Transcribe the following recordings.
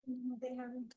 No, they haven't.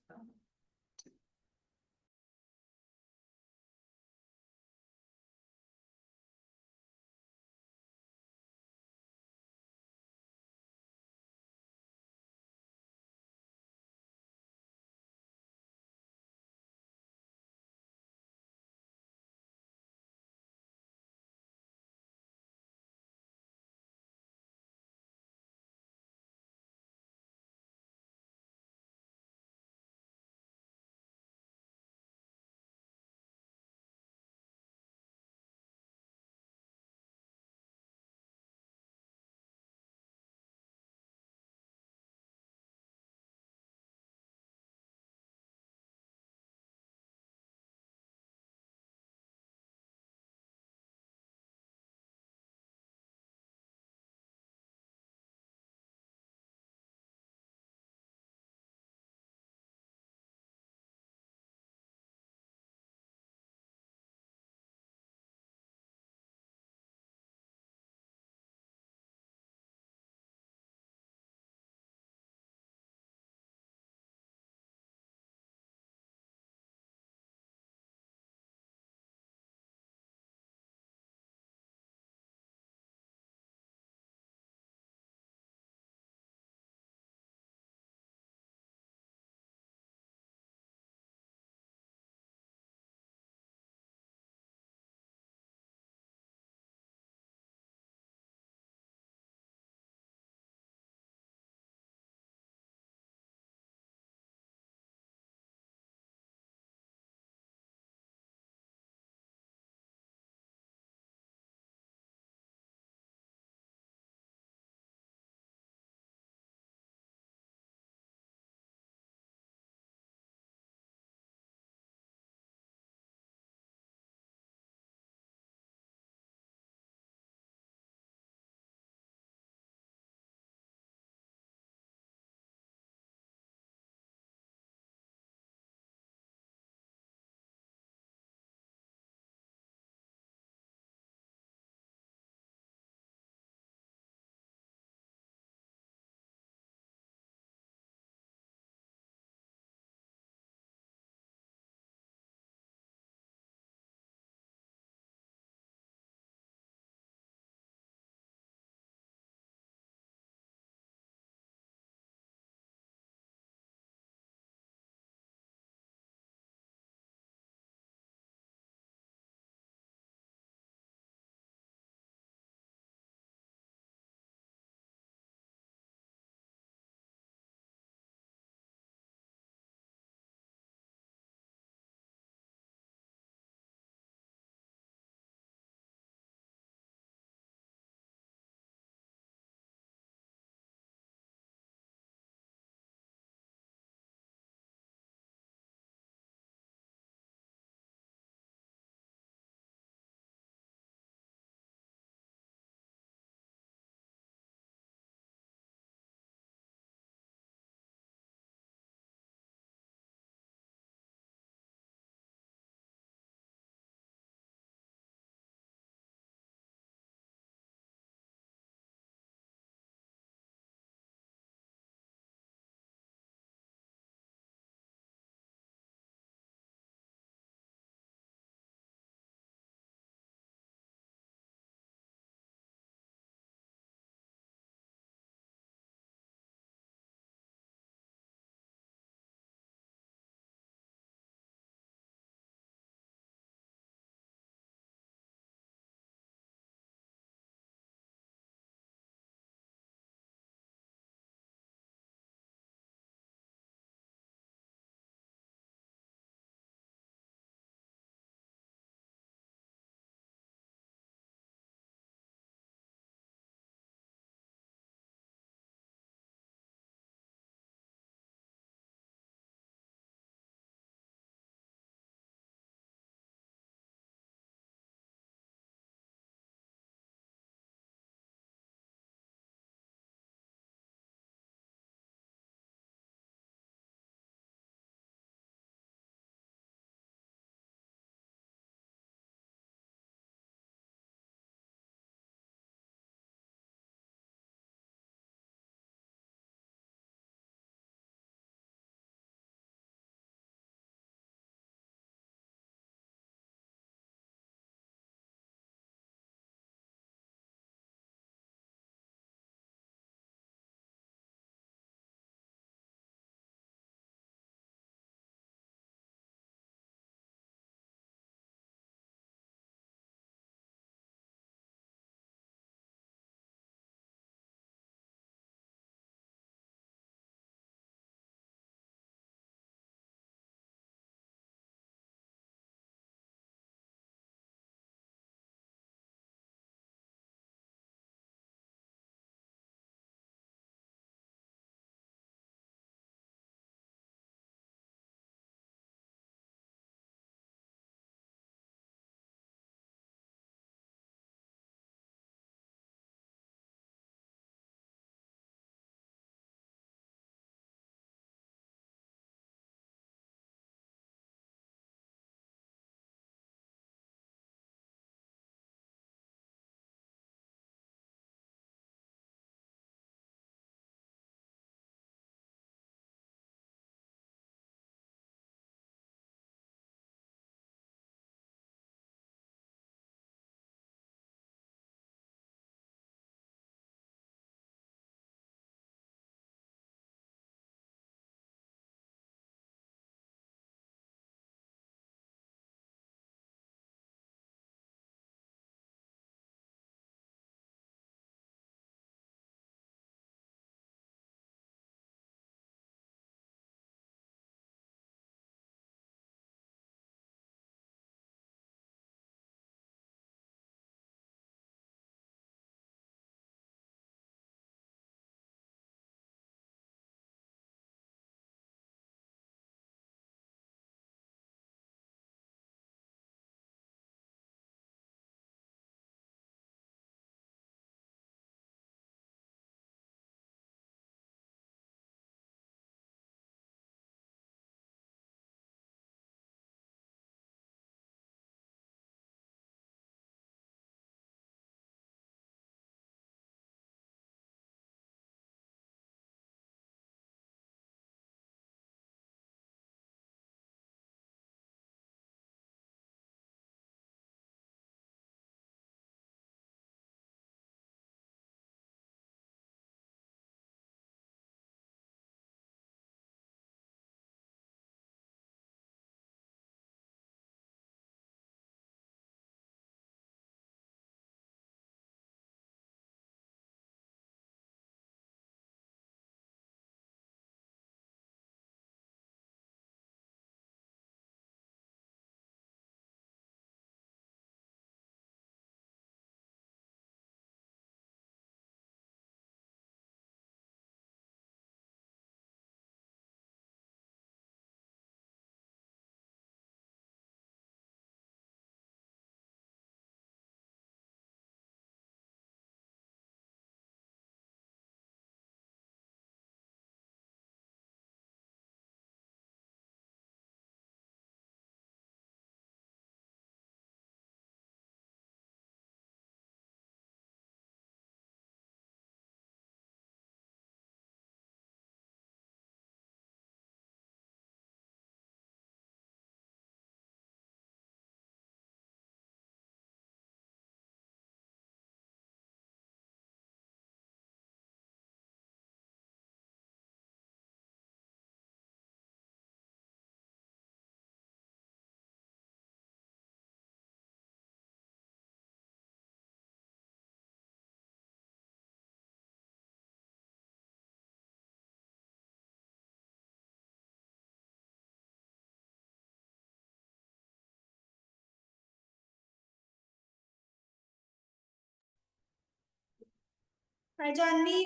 Hi, Janvi.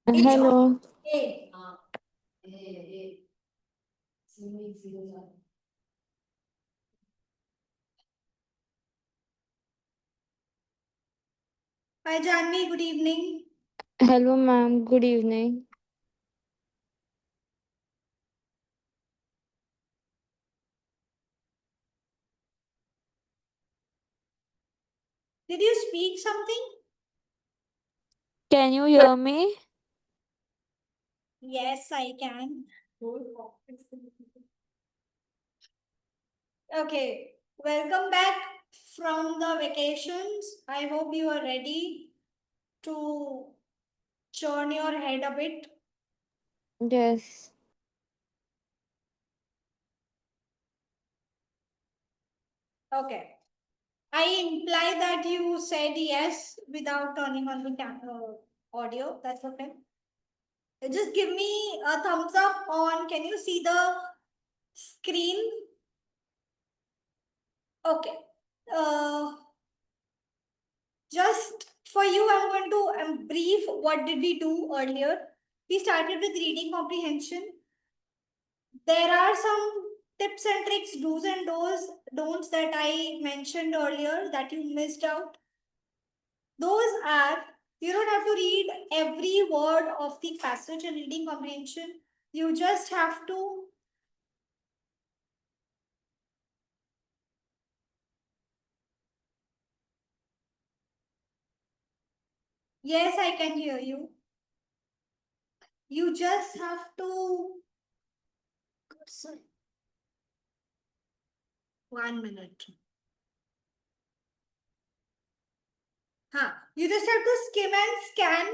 Hello. Hi, Janvi. Good evening. Hello, ma'am. Good evening. Did you speak something? Can you hear me? Yes, I can. Okay. Welcome back from the vacations. I hope you are ready to churn your head a bit. Yes. Okay. I imply that you said yes without turning on the audio. That's okay. Just give me a thumbs up on. Can you see the screen? Okay. Uh, just for you, I'm going to brief what did we do earlier. We started with reading comprehension. There are some tips and tricks, do's and don'ts that I mentioned earlier that you missed out. Those are, you don't have to read every word of the passage in reading comprehension. You just have to. Yes, I can hear you. You just have to. Sorry. 1 minute. You just have to skim and scan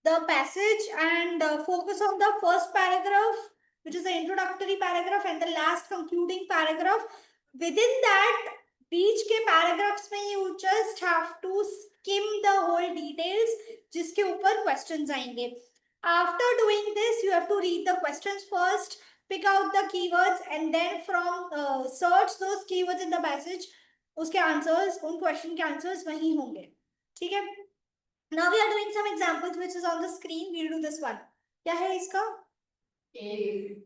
the passage and focus on the first paragraph, which is the introductory paragraph, and the last concluding paragraph. Within that, बीच के paragraphs में you just have to skim the whole details, जिसके ऊपर questions आएंगे. After doing this, you have to read the questions first, pick out the keywords, and then from search those keywords in the passage. उसके answers, उन question के answers वहीं होंगे. ठीक है. Now we are doing some examples which is on the screen. We'll do this one. क्या है इसका? ठीक.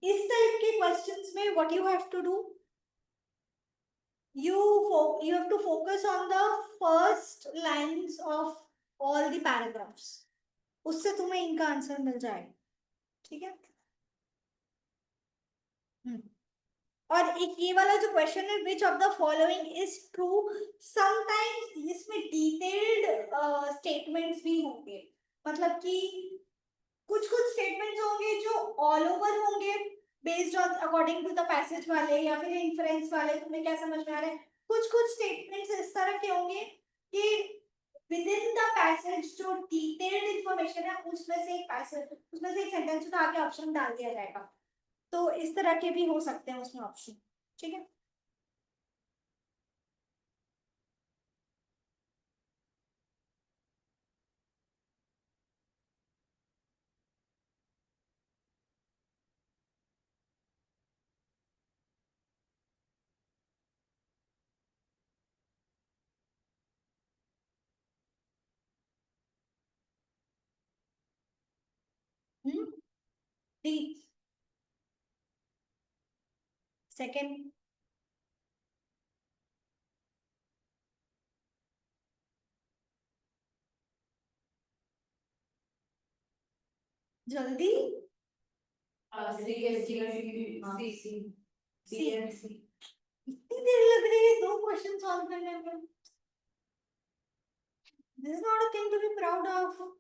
इस टाइप के क्वेश्चंस में what you have to do? You have to focus on the first lines of all the paragraphs. उससे तुम्हें इनका आंसर मिल जाएगा. ठीक है. और एक ये वाला जो क्वेश्चन है which of the following is true, sometimes इसमें डिटेल्ड स्टेटमेंट्स भी होंगे. मतलब कि कुछ कुछ स्टेटमेंट्स होंगे जो ऑल ओवर होंगे based on according to the passage वाले या फिर इन्फ्रेंस वाले. तुम्हें क्या समझ में आ रहा है? कुछ कुछ स्टेटमेंट्स इस तरह के होंगे कि विद इन द पैसेज जो डिटेल्ड इंफॉर्मेशन है उसमें से एक पैसेज, उसमें से एक सेंटेंस उठा के ऑप्शन डाल दिया जाएगा. तो इस तरह के भी हो सकते हैं उसमें ऑप्शन. ठीक है. D second. जल्दी. इतनी देर लग रही है 2 क्वेश्चन सॉल्व करने में. This is not a thing to be proud of.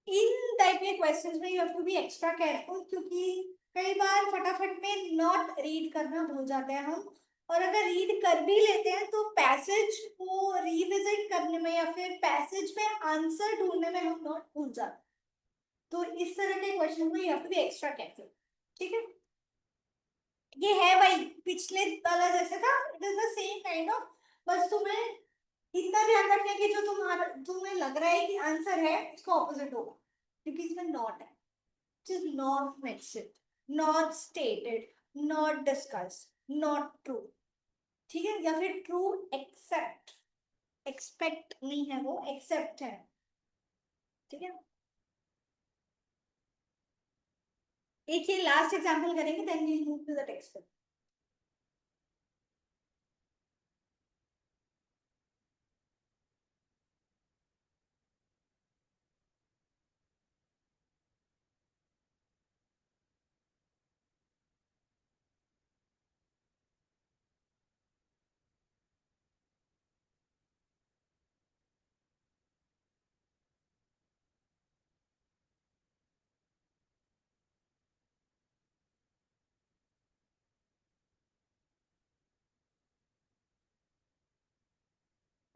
इन टाइप के क्वेश्चंस में you have to be extra careful, क्योंकि कई बार फटाफट में नॉट रीड करना भूल जाते हैं हम. और अगर रीड कर भी लेते हैं तो पैसेज को रिविजिट करने में या फिर पैसेज में आंसर ढूंढने में हम नॉट भूल जाते हैं. तो इस तरह के क्वेश्चन में you have to be extra careful. ठीक है, ये है भाई पिछले वाला जैसे था, it is the same kind of, बस तुम्हें इतना ध्यान रखना है कि जो तुम्हें लग रहा है कि आंसर है उसका ऑपोजिट होगा, क्योंकि इसमें नॉट है, which is not mentioned, not stated, not discussed, not true। ठीक है, या फिर ट्रू एक्सेप्ट, एक्सपेक्ट नहीं है वो, एक्सेप्ट है। ठीक है, एक ही लास्ट एग्जांपल करेंगे, then we move to the textbook.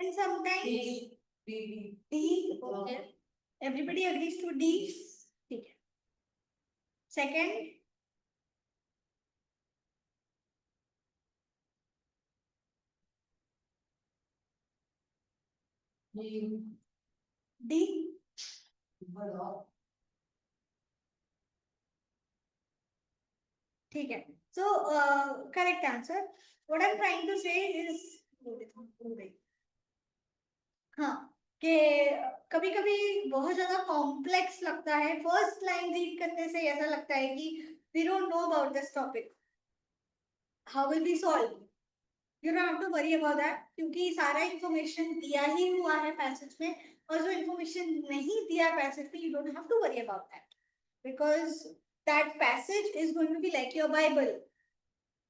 And sometimes D, okay, everybody agrees to D। ठीक है, सेकंड डी। ठीक है, so correct answer, what I am trying to say is, हाँ, कि कभी कभी बहुत ज्यादा कॉम्प्लेक्स लगता है, फर्स्ट लाइन रीड करने से ऐसा लगता है कि we don't know about this topic, how will we solve. You don't have to worry about that, क्योंकि सारा इंफॉर्मेशन दिया ही हुआ है पैसेज में, और जो इंफॉर्मेशन नहीं दिया पैसेज में, you don't have to worry about that, because that passage is going to be like your Bible.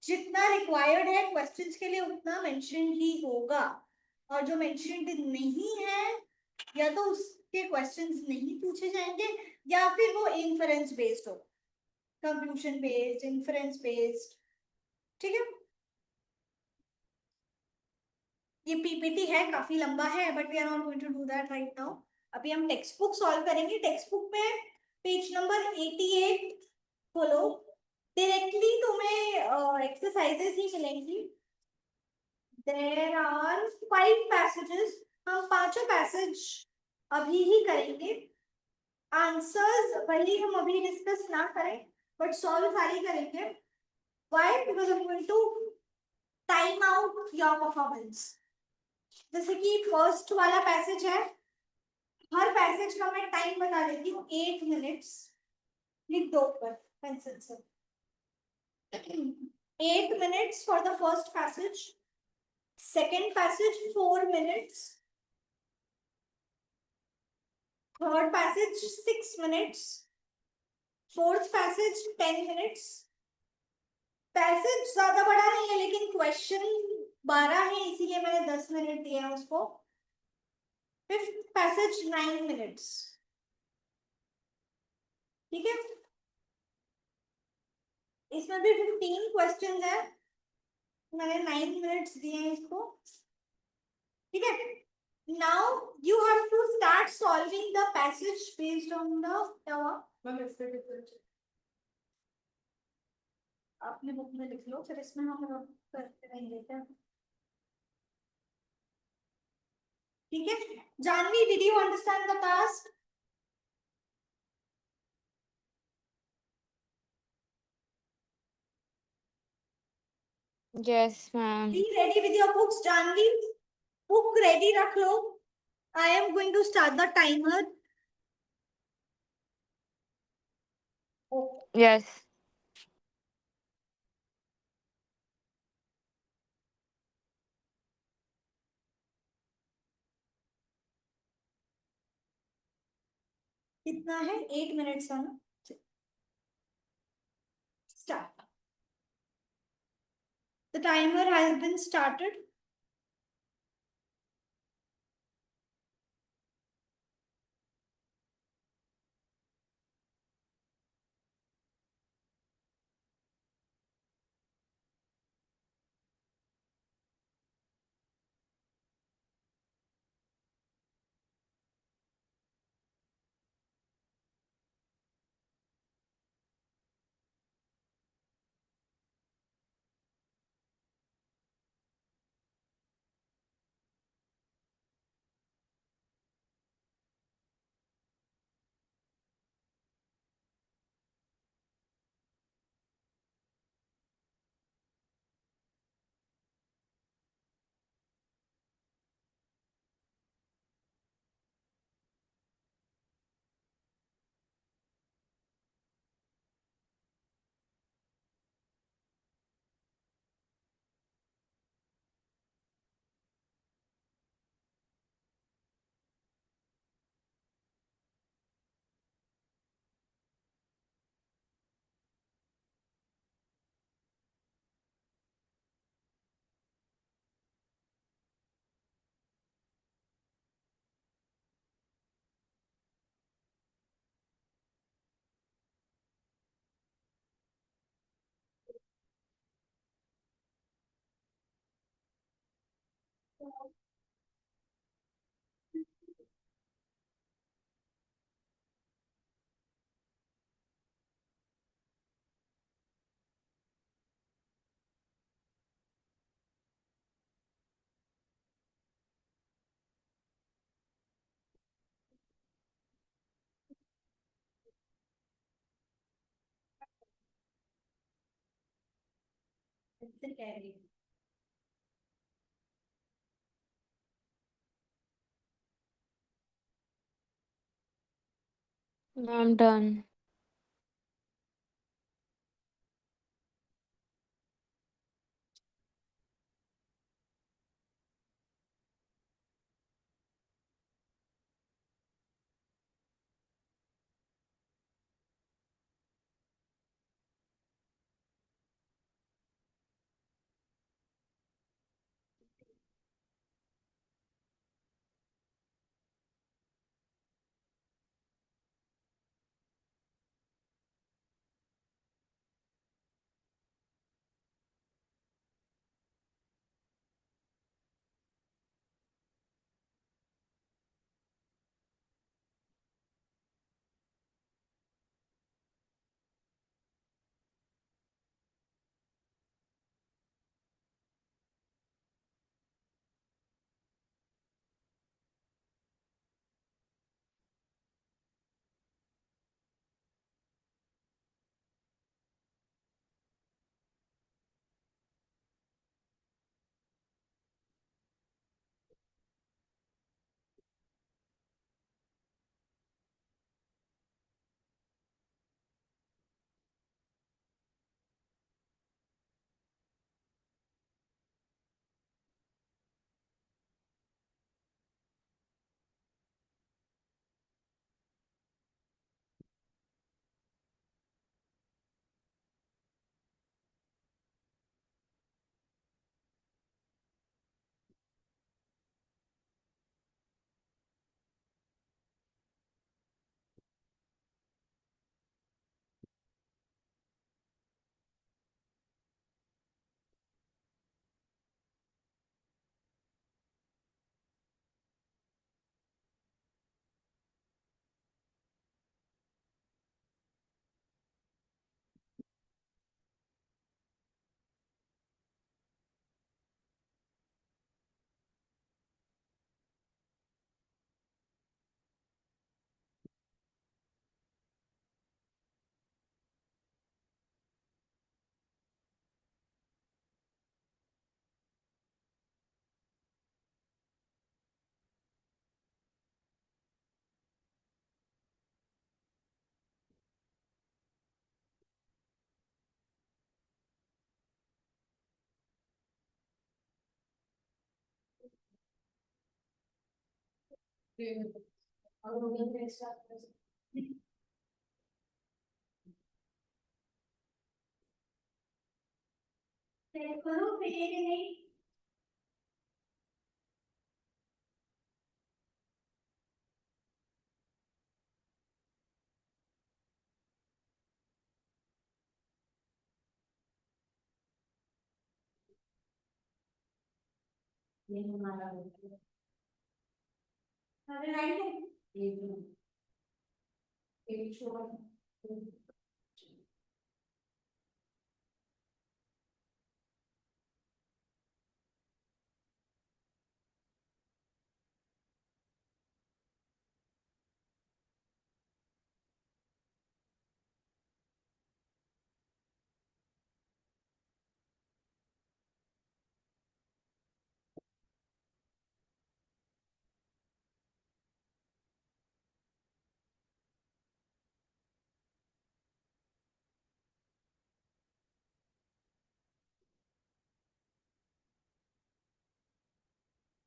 जितना रिक्वायर्ड है क्वेश्चंस के लिए उतना मेंशन ही होगा, और जो मेंशनड नहीं है या तो उसके क्वेश्चंस नहीं पूछे जाएंगे, या फिर वो इन्फरेंस बेस्ड हो, कंक्लूजन बेस्ड, इन्फरेंस बेस्ड। ठीक है, ये पीपीटी है, काफी लंबा है, but we are not going to do that right now. अभी हम टेक्स्ट बुक सॉल्व करेंगे। टेक्स्ट बुक में पेज नंबर 88 खोलो, डायरेक्टली तुम्हें एक्सरसाइजेस ही मिलेंगी। There are 5 passages, हम पांचों पैसेज अभी ही करेंगे। आंसर्स भले हम अभी डिस्कस ना करें, बट सॉल्व सारी करेंगे। Why? Because I'm going to time out your performance। जैसे कि फर्स्ट वाला पैसेज है, हर पैसेज का मैं टाइम बता देती हूँ, 8 मिनट्स। लिख दो ऊपर पेंसिल से, 8 minutes for the first passage, second passage 4 minutes, third passage 6 minutes, fourth passage 10 minutes। Passage ज्यादा बड़ा नहीं है, लेकिन क्वेश्चन 12 है, इसीलिए मैंने 10 मिनट दिए हैं उसको। Fifth passage 9 minutes. ठीक है, इसमें भी 15 क्वेश्चन है, मैंने 9 मिनट्स दिए हैं इसको। ठीक है, now you have to start solving the passage based on the क्या हुआ, अपने बुक में लिख लो, फिर इसमें हम करते रहेंगे क्या। ठीक है, Janvi, did you understand the task? Yes, ma'am. Be ready with your books, Janhvi, book ready रख लो। I am going to start the timer. Yes. कितना है, 8 मिनट्स का ना। Start, the timer has been started. I'm done.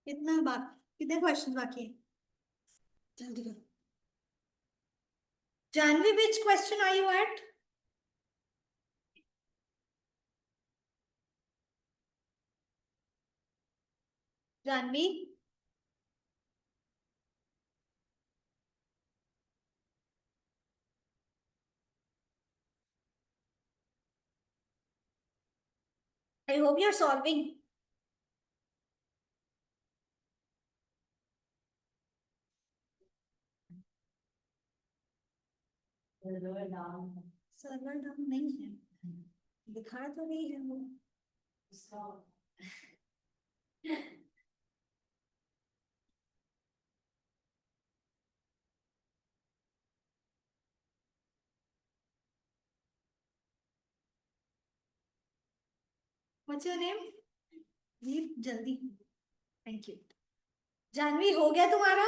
कितना बाकी, कितने question बाकी है? जल्दी करो। Janvi, which question are you at? Janvi? I hope you're solving. Server down नहीं है, दिखा तो नहीं है वो। What's your name? लीव जल्दी। Thank you. जानवी हो गया तुम्हारा?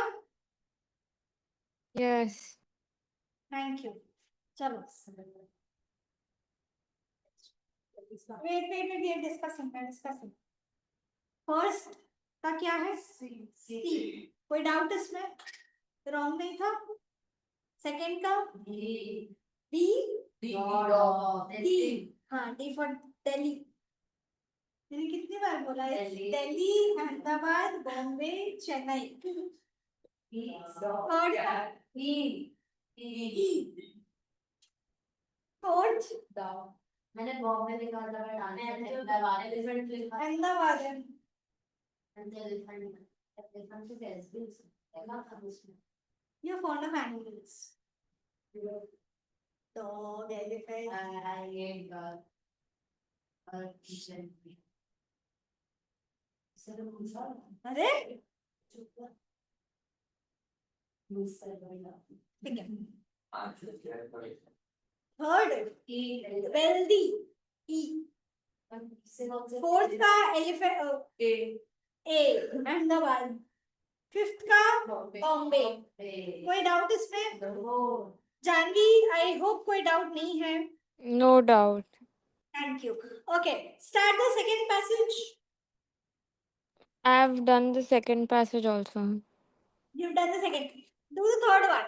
Yes. Thank you. चलो। वेट वेट वेट, ये डिस्कसिंग। फर्स्ट का क्या है? सी। कोई डाउट इसमें? रॉन्ग नहीं था। सेकंड का डी। डी हाँ, डी फॉर दिल्ली। मैंने कितनी बार बोला है? दिल्ली, अहमदाबाद, बॉम्बे, चेन्नई। थर्ड का फोर्थ मैंने बॉम्बे लिखा था बट आंसर अहमदाबाद है। You're fond of animals. Dog, elephant. अरे ठीक है। थर्ड वेल्दी, ई। फोर्थ का एलिफेंट, ए अहमदाबाद। फिफ्थ का बॉम्बे। कोई डाउट इसमें? जानवी, आई होप कोई डाउट नहीं है। No doubt. Thank you. Okay, start the second passage. I've done the second passage also. You've done the second. Do the third one.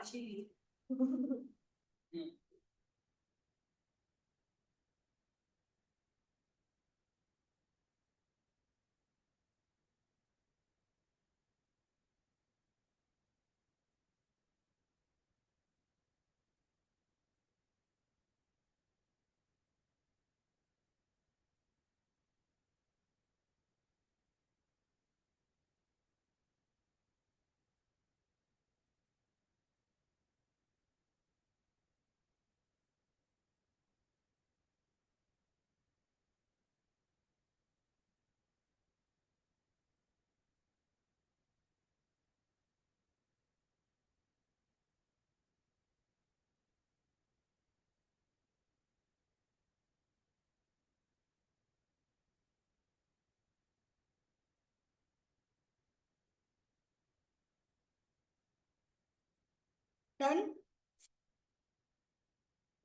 Done?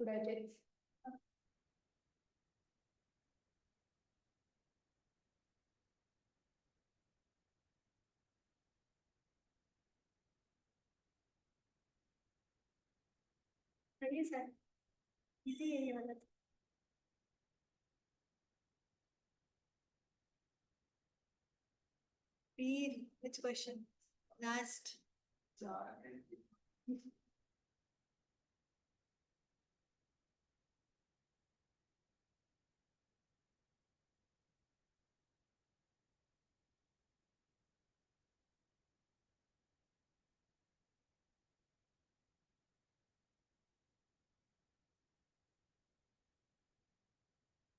Should I check? Ready, sir? Easy है ये वाला। Read which question? Last.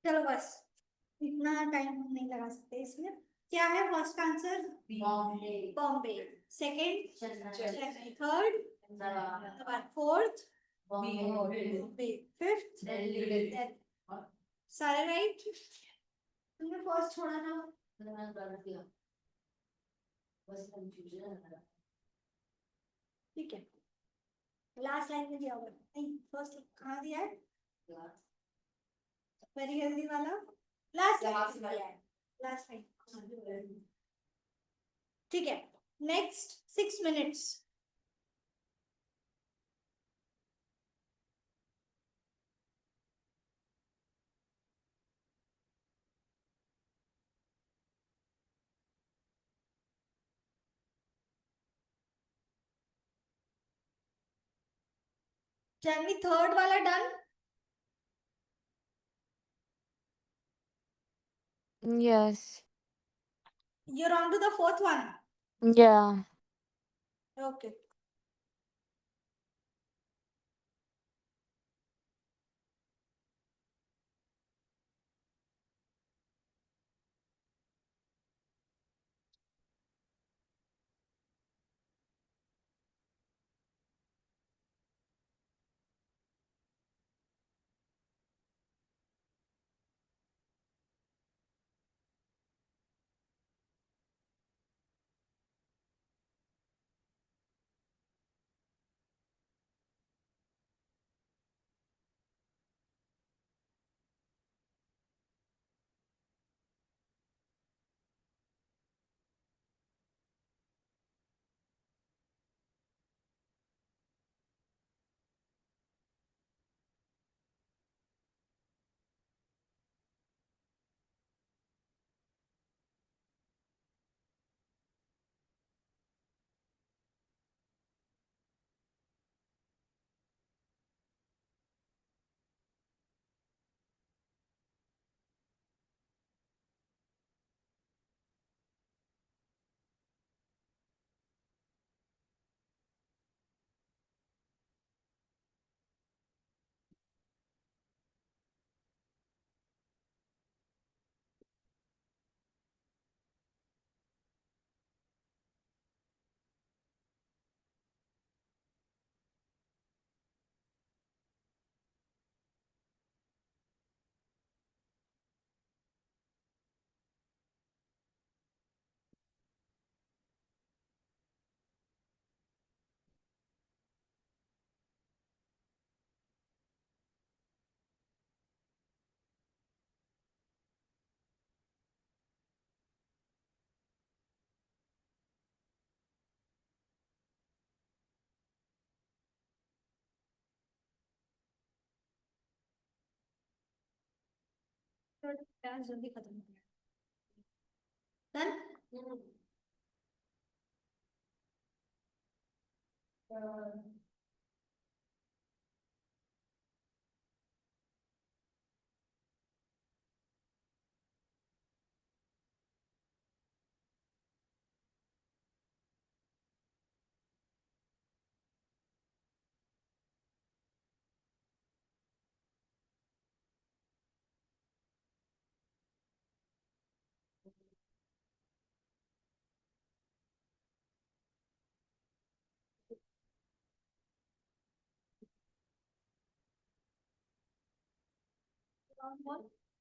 चलो बस, इतना time नहीं लगा सकते इसमें। क्या है first answer? Bombay. Second Chennai. Third Ahmedabad. Fourth Bombay. Fifth Delhi. सारे राइट। तुमने फर्स्ट छोड़ा था। ठीक है, लास्ट लाइन में दिया हुआ है। नहीं, फर्स्ट कहाँ दिया है? वेरी हेल्दी वाला लास्ट लाइन। Last line. ठीक है, नेक्स्ट 6 मिनट्स। जानवी थर्ड वाला done? Yes. You're on to the fourth one. Yeah. Okay. जल्दी खत्म हो गया। Done?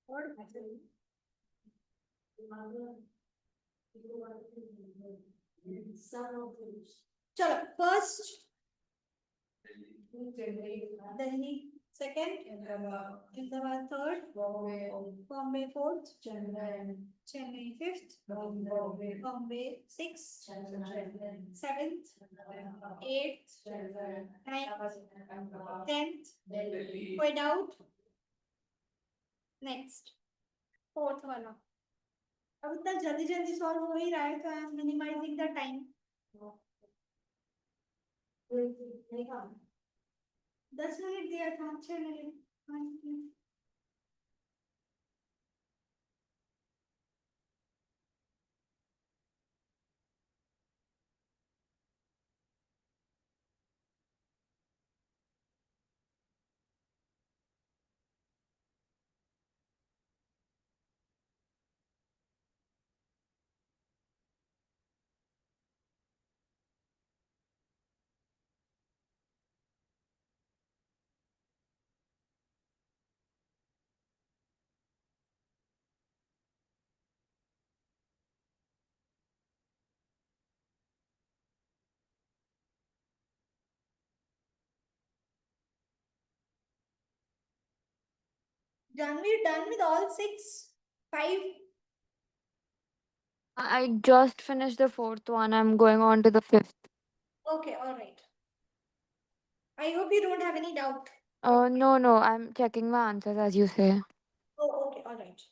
Third message. चलो first Delhi second Ahmedabad third Bombay fourth Chennai fifth Bombay six seventh eighth ninth tenth कोई डाउट नेक्स्ट फोर्थ वाला अब इतना जल्दी जल्दी सॉल्व हो ही रहा है तो I am minimising the time 10 minute दिया था 6 minute 5 minute done with all 6 5 I just finished the fourth one. I'm going on to the fifth. okay all right I hope you don't have any doubt No, no, I'm checking my answers as you say. oh okay all right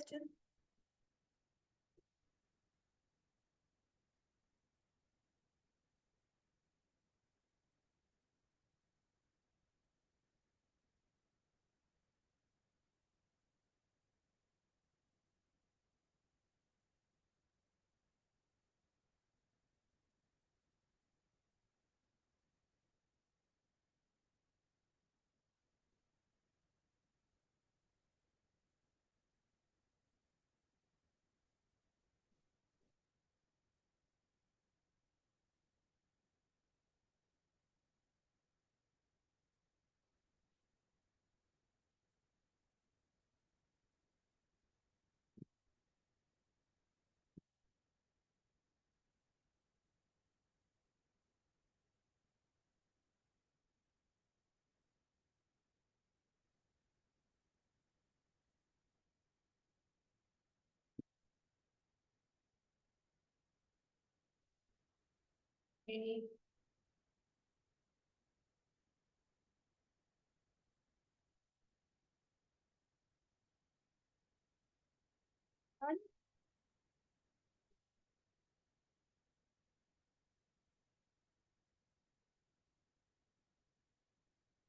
question.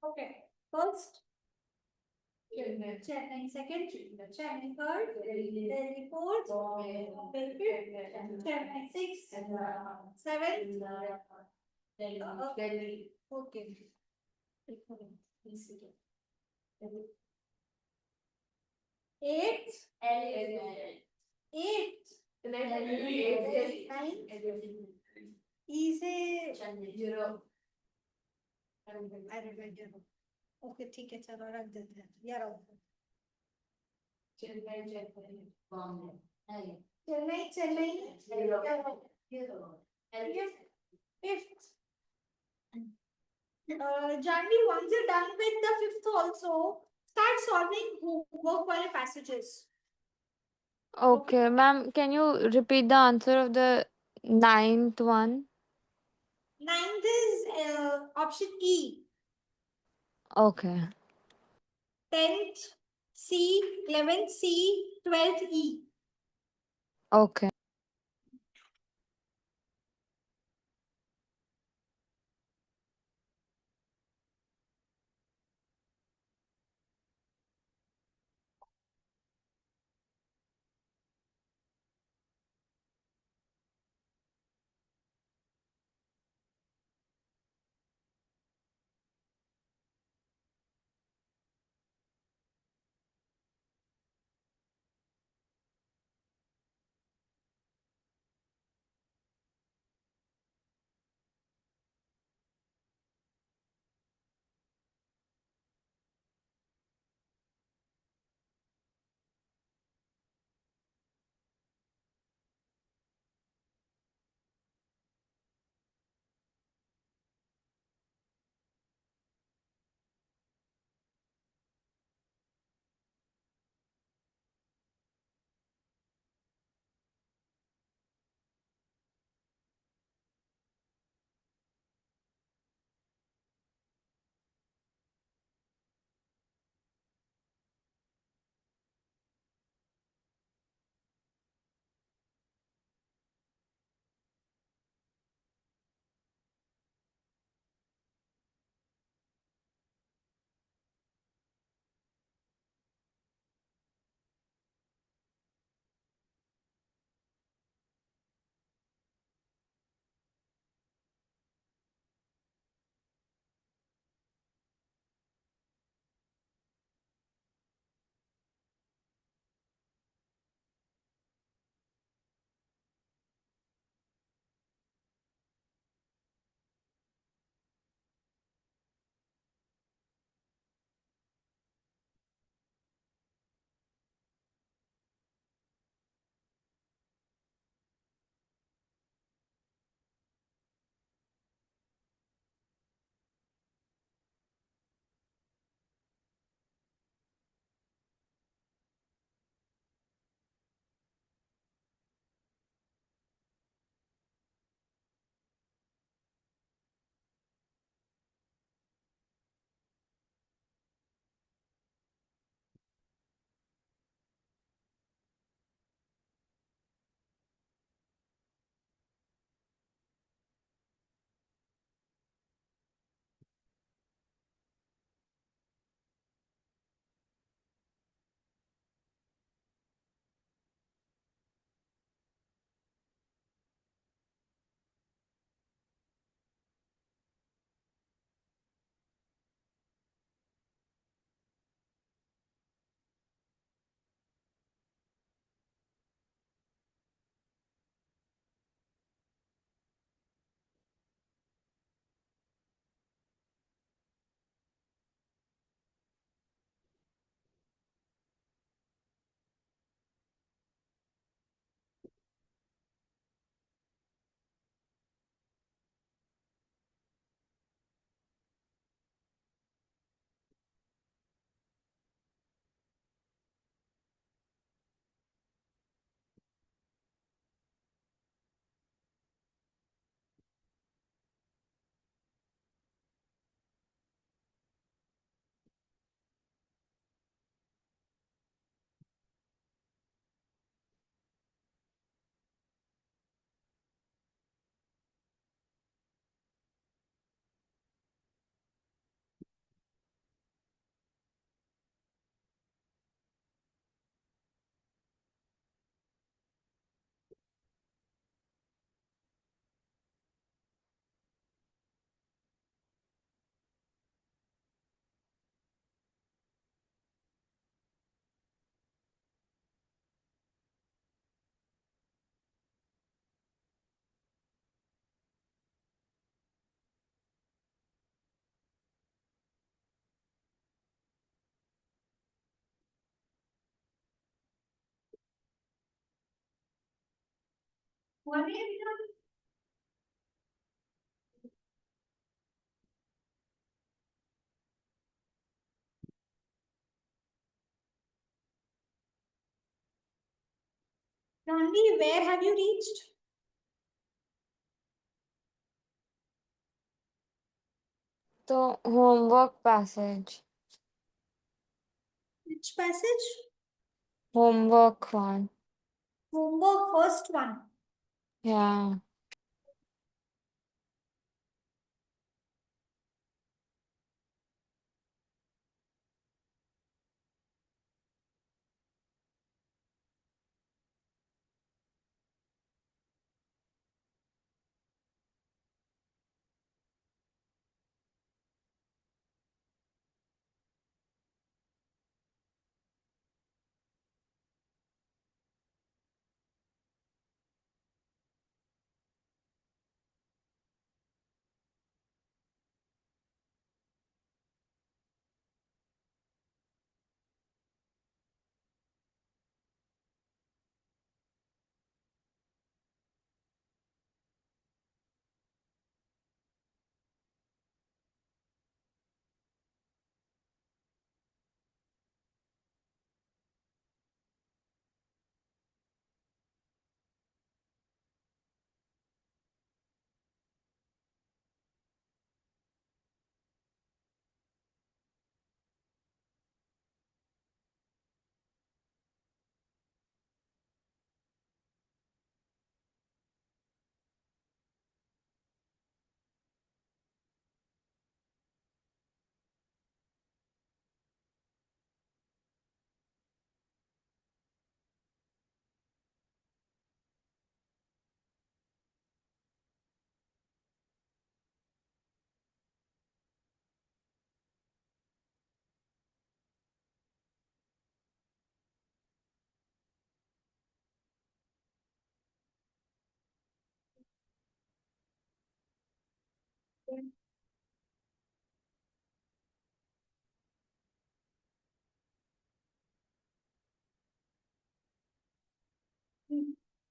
Okay, first. Chennai second, Chennai third, Delhi fourth, Bombay fifth, Chennai sixth, seventh, Delhi. Okay. Eighth, eighth, ninth, E से I read zero. Okay, ठीक है चलो रख देते हैं यार Chennai fifth. Janvi, once you're done with the fifth also, start solving homework while passages. Okay, ma'am, can you repeat the answer of the ninth one? Ninth is option E. Okay. 10th C, 11th C, 12th E. Okay. Gandhi, where have you reached? The homework passage. Which passage? Homework one. Homework, first one. Yeah.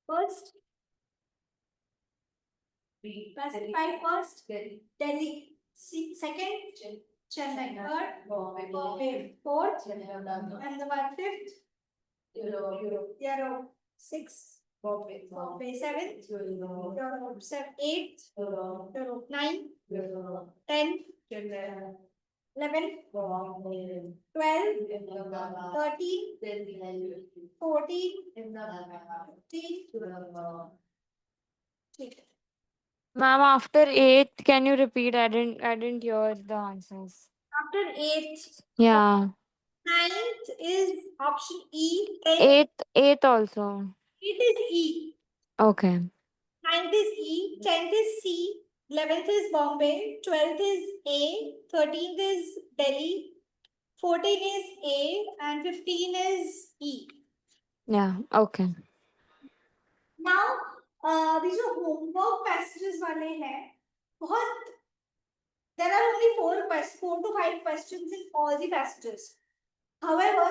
First, Pacific first, Delhi. Second, Chennai. Third, Bombay. Fourth, and the one fifth, Europe. Sixth, Bombay. Seventh, Europe. Eighth, Europe. Nine, 10, 11, 12, 13, 14, 15. ठीक है. Ma'am, after 8th, can you repeat? I didn't hear the answers. After 8th, Yeah. 9th is option E. 10th 8th also. is E. Okay. 9th is E. 10th is C. 11th is Bombay. 12th is A. 13th is Delhi. 14 is A. And 15 is E. Yeah. Okay. Now, these जो homework passages वाले हैं, बहुत there are only 4 to 5 questions in all the passages. However,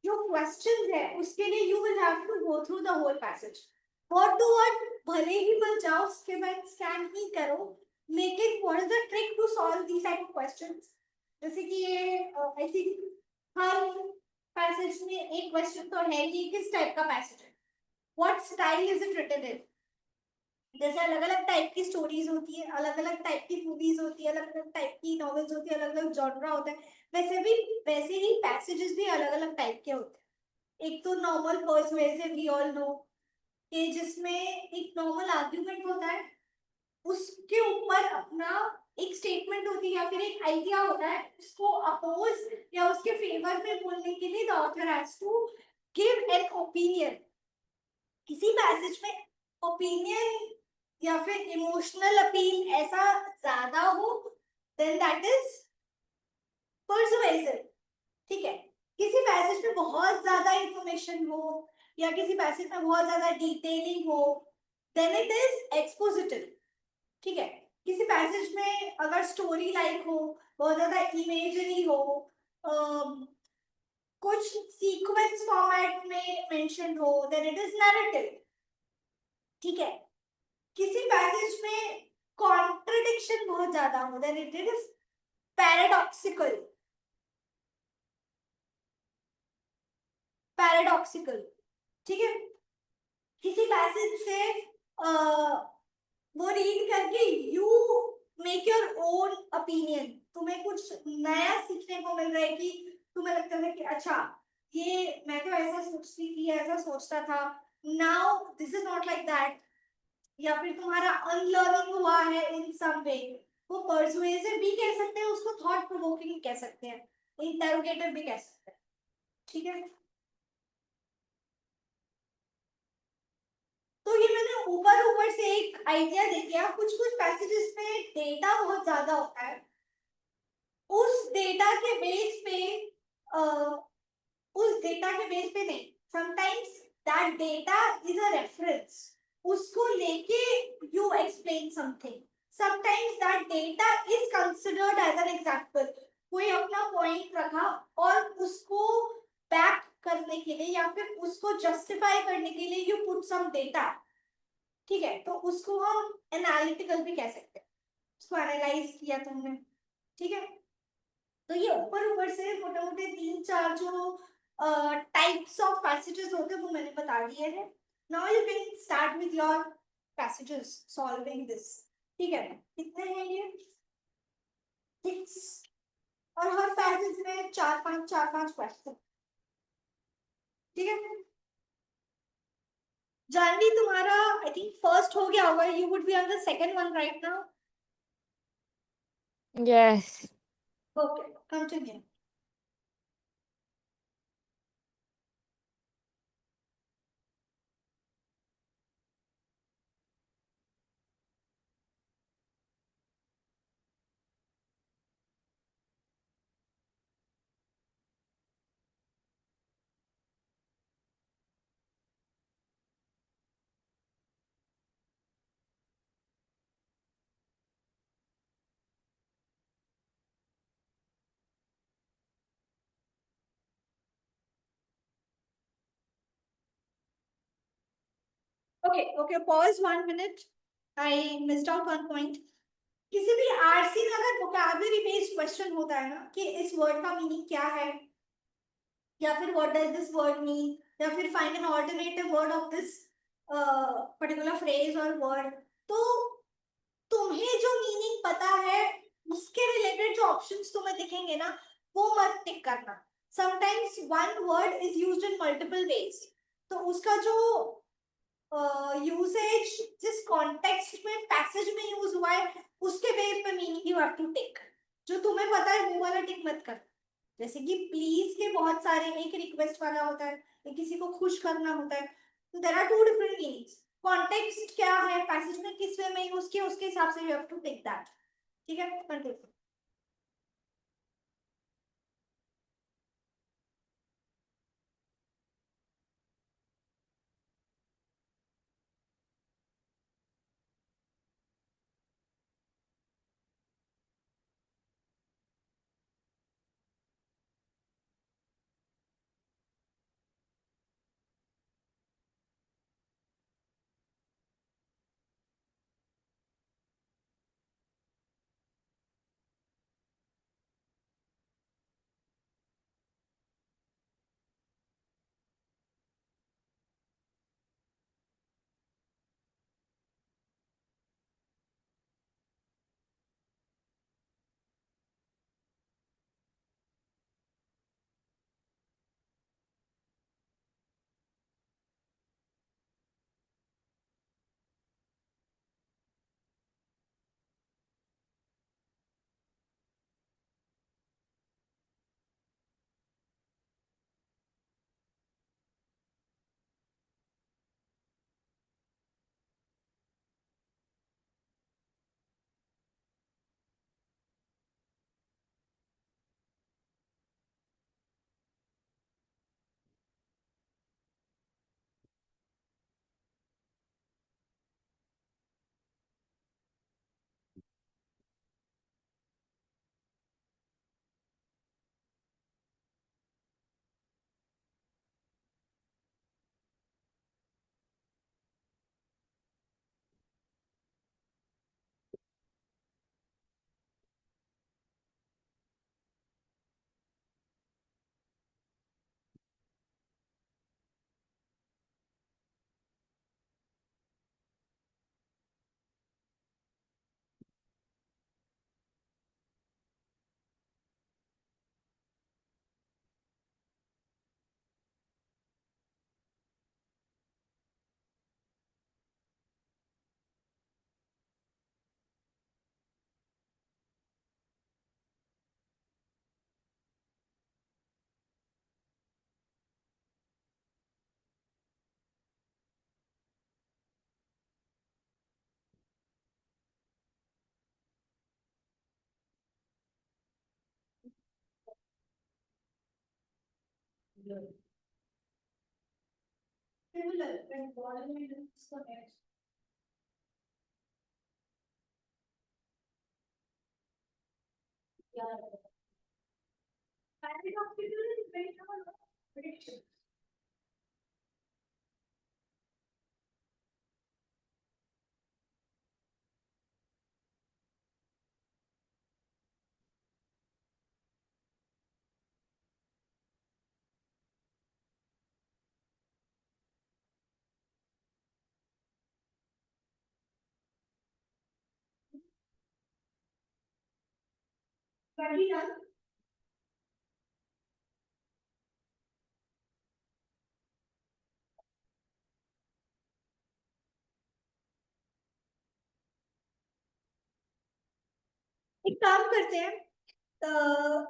जो questions है उसके लिए you will have to go through the whole passage. Word to word भले ही मत जाओ, skip and scan ही करो, लेकिन what is the trick to solve these type of questions? जैसे कि ये I think हर passage में एक question तो है कि किस type का passage है. What style is it written in? जैसे अलग अलग टाइप की स्टोरीज होती है, अलग अलग टाइप की मूवीज होती है, अलग अलग टाइप की नॉवेल्स होती है, अलग अलग जॉनरा होता है, वैसे ही पैसेजेस भी अलग अलग टाइप के होते हैं. एक तो normal persuasive we all know कि जिसमें एक नॉर्मल आर्ग्यूमेंट होता है, उसके ऊपर अपना एक स्टेटमेंट होती है या फिर एक आइडिया होता है, उसको अपोज या उसके फेवर में बोलने के लिए the author has to give an opinion. किसी पैसेज में ओपिनियन या फिर इमोशनल अपील ऐसा ज्यादा हो, देन दैट इज पर्सुएसिव. ठीक है. किसी पैसेज में बहुत ज्यादा इंफॉर्मेशन हो या किसी पैसेज में बहुत ज्यादा डिटेलिंग हो, देन इट इज एक्सपोजिटिव. ठीक है. किसी पैसेज में अगर स्टोरी लाइक हो, बहुत ज्यादा इमेजरी हो, कुछ सीक्वेंस फॉर्मेट में मेंशन हो, देन इट इज नैरेटिव. ठीक है. किसी पैसेज में कॉन्ट्रडिक्शन बहुत ज्यादा हो, then it is paradoxical. Paradoxical, ठीक है। किसी पैसेज से वो रीड करके you make your own opinion, तुम्हें कुछ नया सीखने को मिल रहा है कि तुम्हें लगता है कि अच्छा ये मैं तो ऐसा सोचती थी, ऐसा सोचता था, now this is not like that, या फिर तुम्हारा अनलर्निंग हुआ है इन सम वे। वो पर्सुएसिव भी कह सकते हैं उसको, थॉट प्रोवोकिंग कह सकते हैं, इंटरोगेटिव भी कह सकते हैं, ठीक है। तो ये मैंने ऊपर ऊपर से एक आइडिया दे दिया। कुछ कुछ पैसेजेस में डेटा बहुत ज्यादा होता है, उस डेटा के बेस पे उस डेटा के बेस पे नहीं, sometimes that data is a reference, उसको लेके you explain something. Sometimes that data is considered as an example, कोई अपना पॉइंट रखा और उसको बैक करने के लिए या फिर उसको जस्टिफाई करने के लिए यू पुट सम डेटा, ठीक है, तो उसको हम एनालिटिकल भी कह सकते हैं, उसको एनालाइज किया तुमने, ठीक है। तो ये ऊपर ऊपर से मोटे मोटे 3-4 जो टाइप्स ऑफ पैसेजेस होते हैं वो मैंने बता दिए हैं। Now you can start with your passages solving this, ठीक है। कितने हैं ये? 6, और हर पैसेज में 4-5 क्वेश्चन, ठीक है। जानवी तुम्हारा आई थिंक फर्स्ट हो गया होगा, you would be on the second one right now. Yes. Okay, continue. Okay, pause 1 minute. I missed out one point. किसी भी आरसी में अगर वोकैबुलरी बेस्ड क्वेश्चन होता है ना कि इस वर्ड का मीनिंग क्या है, या फिर what does this word mean, या फिर find an alternative word of this particular phrase और वर्ड, तो तुम्हें जो मीनिंग पता है उसके रिलेटेड जो ऑप्शंस तुम्हें दिखेंगे ना वो मत टिक करना। Sometimes one word is used in multiple ways, तो उसका जो यूसेज जिस कॉन्टेक्स्ट में पैसेज में यूज हुआ है उसके बेस पे मीनिंग यू हैव टू टिक। जो तुम्हें पता है वो वाला टिक मत कर। जैसे कि प्लीज के बहुत सारे, एक रिक्वेस्ट वाला होता है, एक किसी को खुश करना होता है, तो there are two different meanings. Context क्या है, पैसेज में किस वे में यूज किया, उसके हिसाब से you have to tick that, ठीक है। Continue. Similar, when volume is connected. Yeah. Paradoxical is based on prediction. Study done. एक काम करते हैं,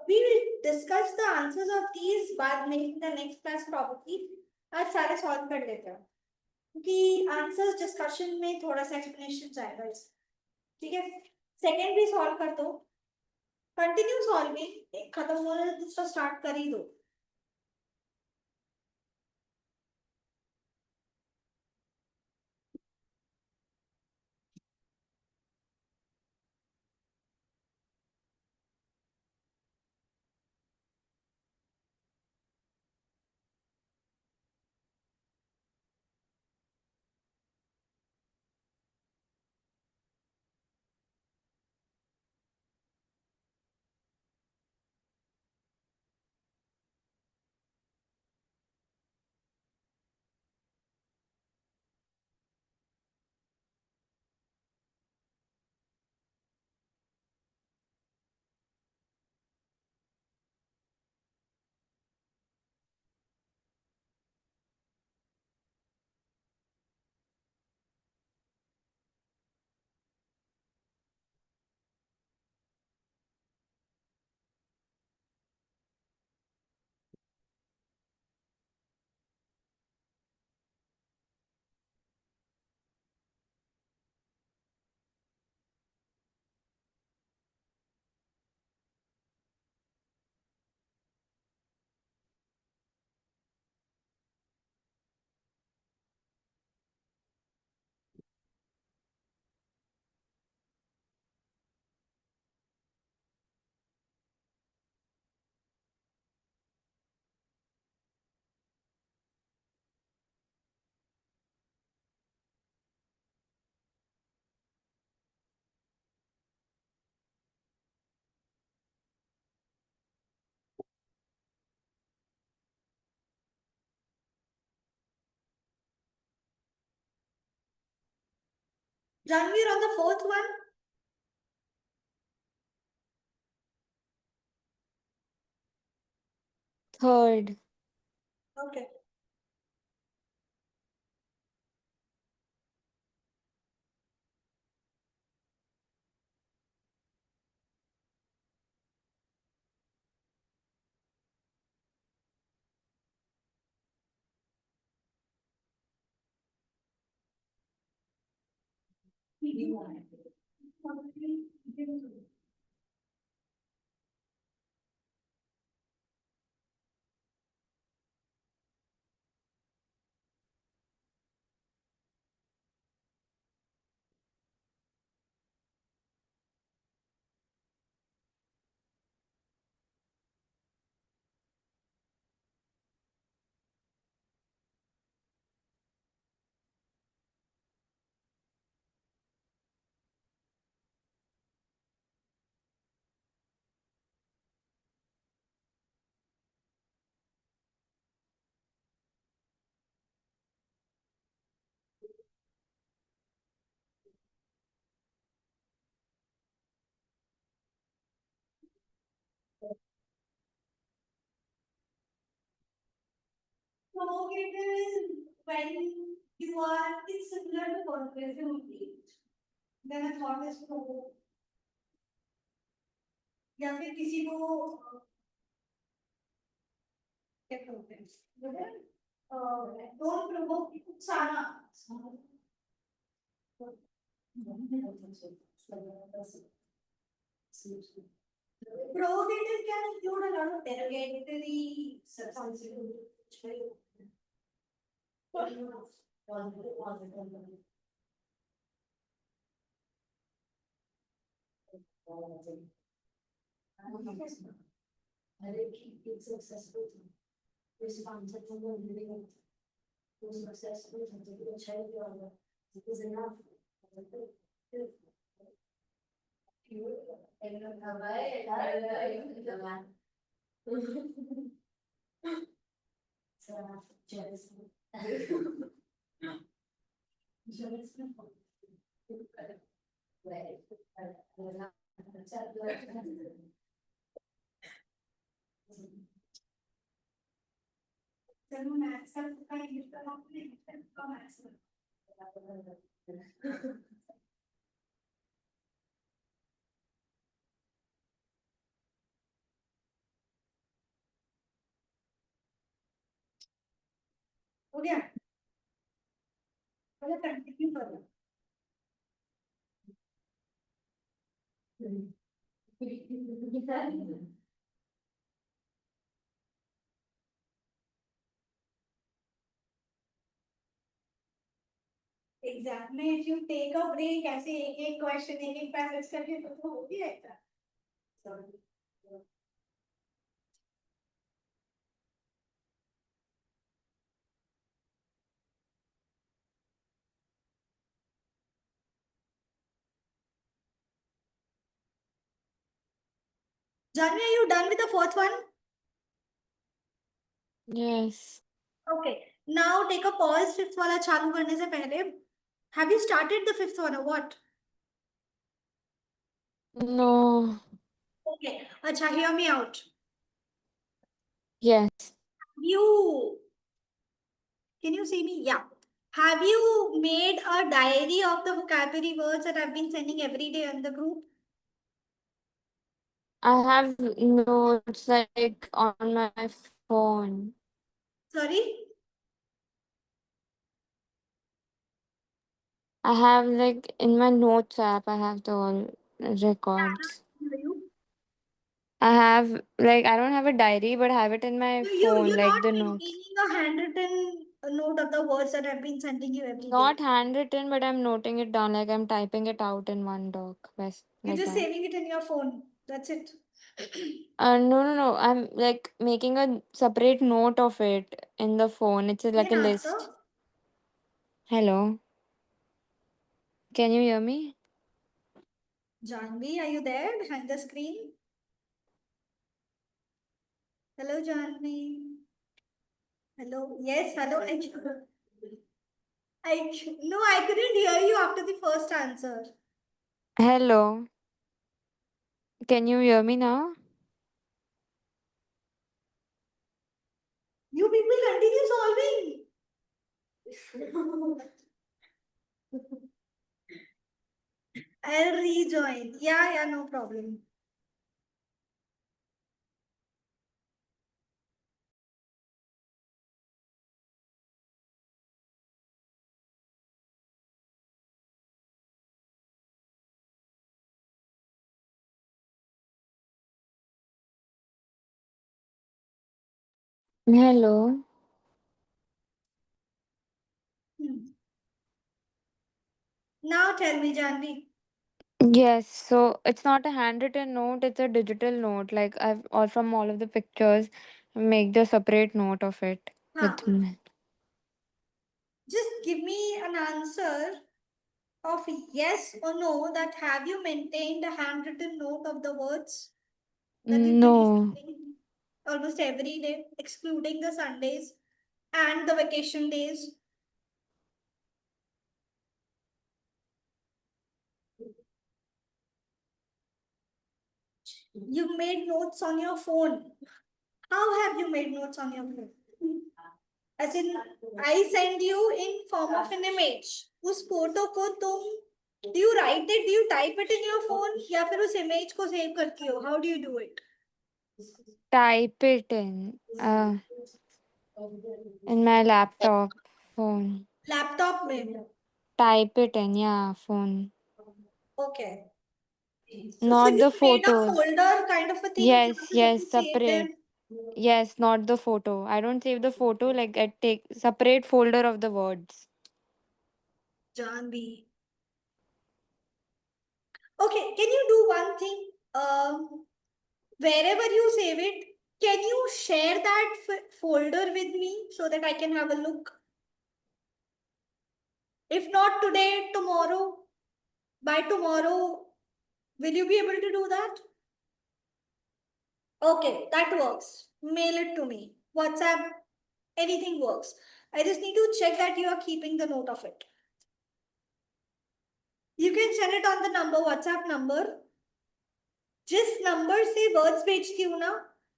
we will discuss the answers of these बाद में in the next class probably. आज सारे solve कर लेते हैं क्योंकि answers discussion में थोड़ा सा explanation जाएगा इसमें, ठीक है? Second भी solve कर दो, continue solving, एक खत्म हो रहा है दूसरा start कर ही दो. Janveer on the fourth one. Third. Okay. Provocative is when you are, it's similar to persuasive only. Then a thought is provoke. या फिर किसी को क्या बोलते हैं? Don't provoke उकसाना. Prerogative can include a lot of derogatory substances. It's successful. Responsible for living. Successful to a child is enough. हो गया चलो कंटिन्यू करो एग्जाम में if you take a break ऐसे एक एक क्वेश्चन एक एक पैसेज करके तो हो गया exam Janvi, are you done with the fourth one? Yes. Okay. Now take a pause. Fifth वाला चालू करने से पहले. Have you started the fifth one or what? No. Okay. Acha, hear me out. Yes. You. Can you see me? Yeah. Have you made a diary of the vocabulary words that I've been sending every day on the group? I have notes like on my phone. Sorry? I have like in my notes app, I have the all records. You, I have like I don't have a diary, but I have it in my phone, you're like not the notes. maintaining a handwritten note of the words that I've been sending you every day. Not handwritten, but I'm noting it down, like I'm typing it out in one doc. Best You're like just that. saving it in your phone. That's it. No. I'm like making a separate note of it in the phone. It's like a Can list. answer. Hello. Can you hear me? Janvi, are you there behind the screen? Hello, Janvi. Hello. Yes, hello. No, I couldn't hear you after the first answer. Hello. Can you hear me now? You people continue solving. I'll rejoin. Yeah, no problem. Hello. Now tell me, Janvi. Yes, so it's not a handwritten note, it's a digital note. Like I've all from all of the pictures, make the separate note of it Huh. with me. Just give me an answer of yes or no that have you maintained a handwritten note of the words that you've been No. using almost every day, excluding the Sundays and the vacation days? You made notes on your phone. How have you made notes on your phone? As in, I send you in form of an image. उस photo को तुम do you write it? Do you type it in your phone? या फिर उस image को save करती हो? How do you do it? Type it in my laptop phone. Laptop में. Type it in, yeah, phone. Okay. So Not you the made a folder. folder kind of a thing. Yes, You yes, saved separate. them. Yes, not the photo. I don't save the photo, like I take separate folder of the words. Janvi. Okay, can you do one thing? Wherever you save it, can you share that folder with me so that I can have a look? If not today, tomorrow, by tomorrow, will you be able to do that? Okay, that works. Mail it to me. WhatsApp, anything works. I just need to check that you are keeping the note of it. You can send it on the number, WhatsApp number. जिस number से words भेजती हूँ ना,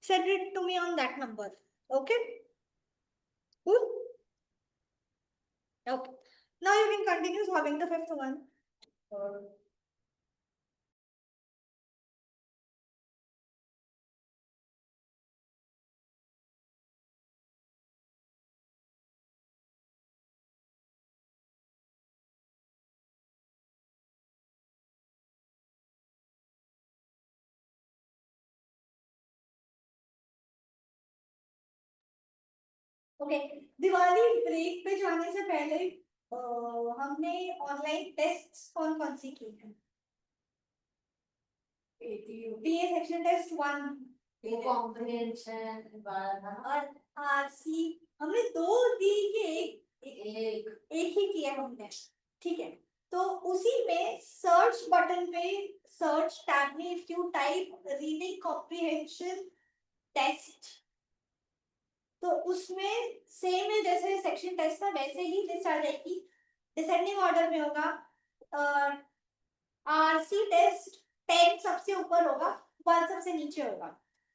send it to me on that number. Okay? Cool? Okay. Now you can continue solving the fifth one. Okay, Diwali break पे जाने से पहले हमने ऑनलाइन टेस्ट्स कौन कौन सी की हैं? बीए सेक्शन टेस्ट 1, कॉम्प्रिहेंशन और आरसी हमने 2 दी के एक ही किया हमने, ठीक है? तो उसी में सर्च बटन पे सर्च टैब में if you type reading comprehension test, तो उसमें सेम है जैसे सेक्शन टेस्ट था वैसे ही लिस्ट आ जाएगी, डिसेंडिंग ऑर्डर में होगा। आरसी टेस्ट 10 सबसे ऊपर होगा, 1 सबसे नीचे होगा।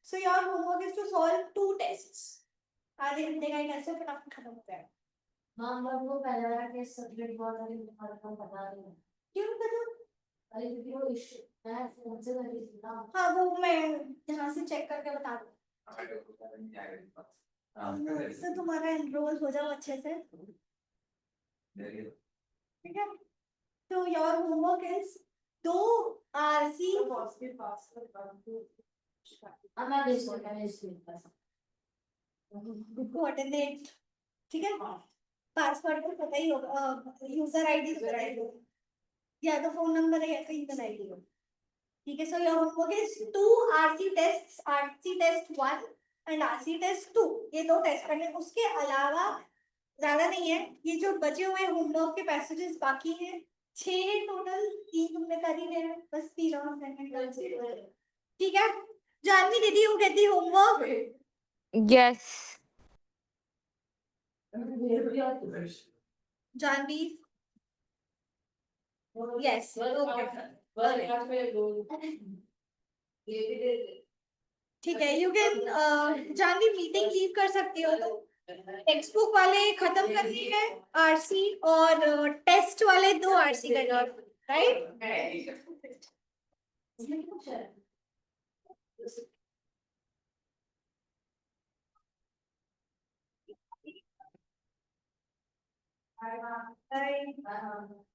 So your homework is to solve 2 tests. आधे घंटे का ही टेस्ट है, फटाफट खत्म हो जाएगा। हाँ, हम लोग को पहले वाला टेस्ट सब्जेक्ट बहुत सारे तुम्हारे को बता रही हूँ। क्यों खत्म? अरे क्योंकि वो इश्यू मैं फोन से कर रही थी ना। हाँ, वो मैं यहाँ से चेक करके बता दूँ। तो तुम्हारा एनरोल हो जाओ अच्छे से, ठीक है? तो your homework is 2 RC coordinate, ठीक है? पासवर्ड तो पता ही होगा, यूजर आईडी तो पता ही होगा, या तो फोन नंबर है या तो ईमेल आईडी हो, ठीक है? So your homework is 2 RC tests, RC test 1 and RC test 2, ये 2 टेस्ट करने। उसके अलावा ज्यादा नहीं है, ये जो बचे हुए होमवर्क के पैसेजेस बाकी हैं 6 टोटल, 3 तुमने कर ही लिया है, बस 3 और करने, ठीक है? जानवी दीदी, you get the homework? Yes. Janvi, yes, ठीक है, you can Janvi meeting leave कर सकती हो तो टेक्स्ट बुक वाले खत्म करनी है आरसी, और टेस्ट वाले 2 आरसी करनी है, राइट?